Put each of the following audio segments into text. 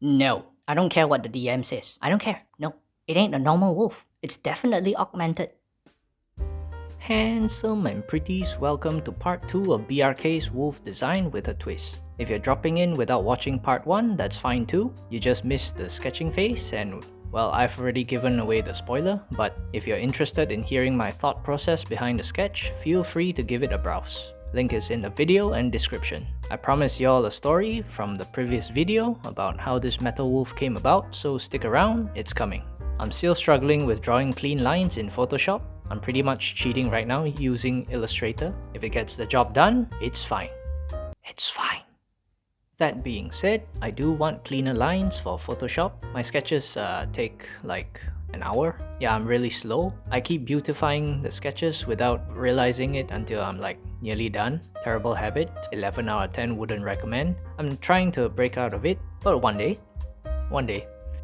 No, I don't care what the DM says. I don't care. No, it ain't a normal wolf. It's definitely augmented. Handsome and pretties, welcome to part 2 of BRK's wolf design with a twist. If you're dropping in without watching part 1, that's fine too. You just missed the sketching phase and, well, I've already given away the spoiler, but if you're interested in hearing my thought process behind the sketch, feel free to give it a browse. Link is in the video and description. I promised y'all a story from the previous video about how this metal wolf came about, so stick around, it's coming. I'm still struggling with drawing clean lines in Photoshop. I'm pretty much cheating right now using Illustrator. If it gets the job done, it's fine. It's fine. That being said, I do want cleaner lines for Photoshop. My sketches take like an hour. Yeah, I'm really slow. I keep beautifying the sketches without realizing it until I'm like nearly done. Terrible habit. 11 out of 10 wouldn't recommend. I'm trying to break out of it, but one day,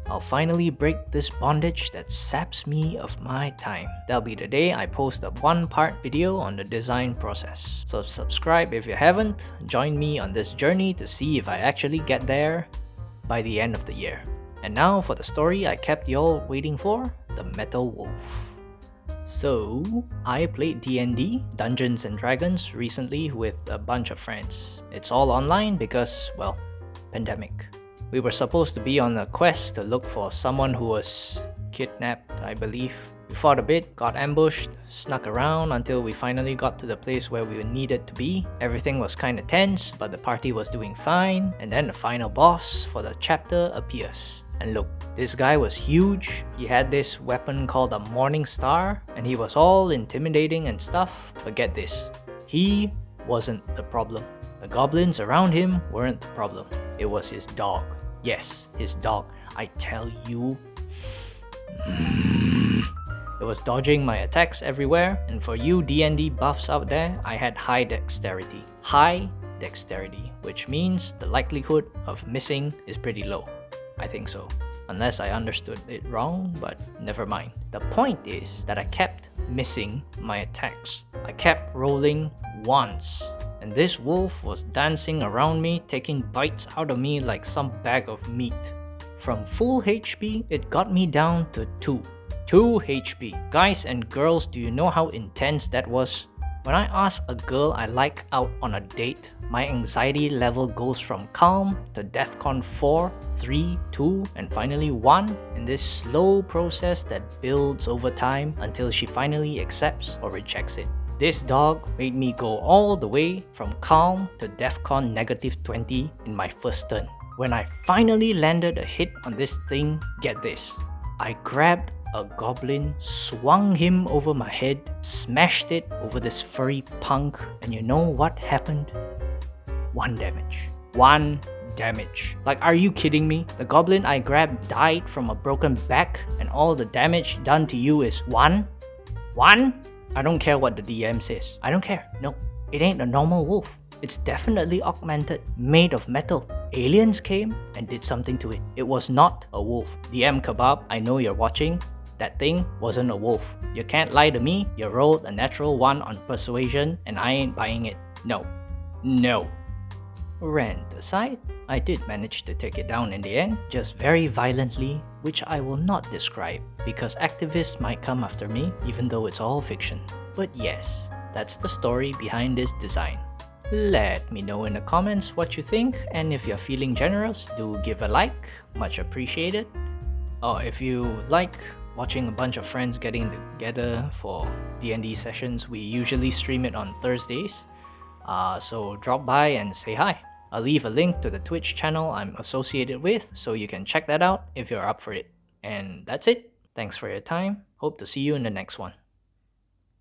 I'll finally break this bondage that saps me of my time. That'll be the day I post a one-part video on the design process. So subscribe if you haven't. Join me on this journey to see if I actually get there by the end of the year. And now for the story I kept y'all waiting for, the Metal Wolf. So, I played D&D, Dungeons and Dragons, recently with a bunch of friends. It's all online because, well, pandemic. We were supposed to be on a quest to look for someone who was kidnapped, I believe. We fought a bit, got ambushed, snuck around until we finally got to the place where we needed to be. Everything was kinda tense, but the party was doing fine, and then the final boss for the chapter appears. And look, this guy was huge. He had this weapon called a Morning Star, and he was all intimidating and stuff, but get this, he wasn't the problem. The goblins around him weren't the problem. It was his dog. Yes, his dog. I tell you. It was dodging my attacks everywhere, and for you D&D buffs out there, I had high dexterity. High dexterity, which means the likelihood of missing is pretty low. I think so. Unless I understood it wrong, but never mind. The point is that I kept missing my attacks. I kept rolling once. And this wolf was dancing around me, taking bites out of me like some bag of meat. From full HP, it got me down to 2. 2 HP. Guys and girls, do you know how intense that was? When I ask a girl I like out on a date, my anxiety level goes from calm to DEFCON 4, 3, 2, and finally 1 in this slow process that builds over time until she finally accepts or rejects it. This dog made me go all the way from calm to DEFCON -20 in my first turn. When I finally landed a hit on this thing, get this. I grabbed a goblin, swung him over my head, smashed it over this furry punk, and you know what happened? 1 damage. 1 damage. Like, are you kidding me? The goblin I grabbed died from a broken back, and all the damage done to you is 1? 1? I don't care what the DM says. I don't care. No, it ain't a normal wolf. It's definitely augmented, made of metal. Aliens came and did something to it. It was not a wolf. DM Kebab, I know you're watching. That thing wasn't a wolf. You can't lie to me. You rolled a natural 1 on persuasion and I ain't buying it. No. No. Rant aside, I did manage to take it down in the end, just very violently, which I will not describe because activists might come after me even though it's all fiction. But yes, that's the story behind this design. Let me know in the comments what you think, and if you're feeling generous, do give a like, much appreciated. Oh, if you like watching a bunch of friends getting together for D&D sessions, we usually stream it on Thursdays. So drop by and say hi. I'll leave a link to the Twitch channel I'm associated with, so you can check that out if you're up for it. And that's it. Thanks for your time. Hope to see you in the next one.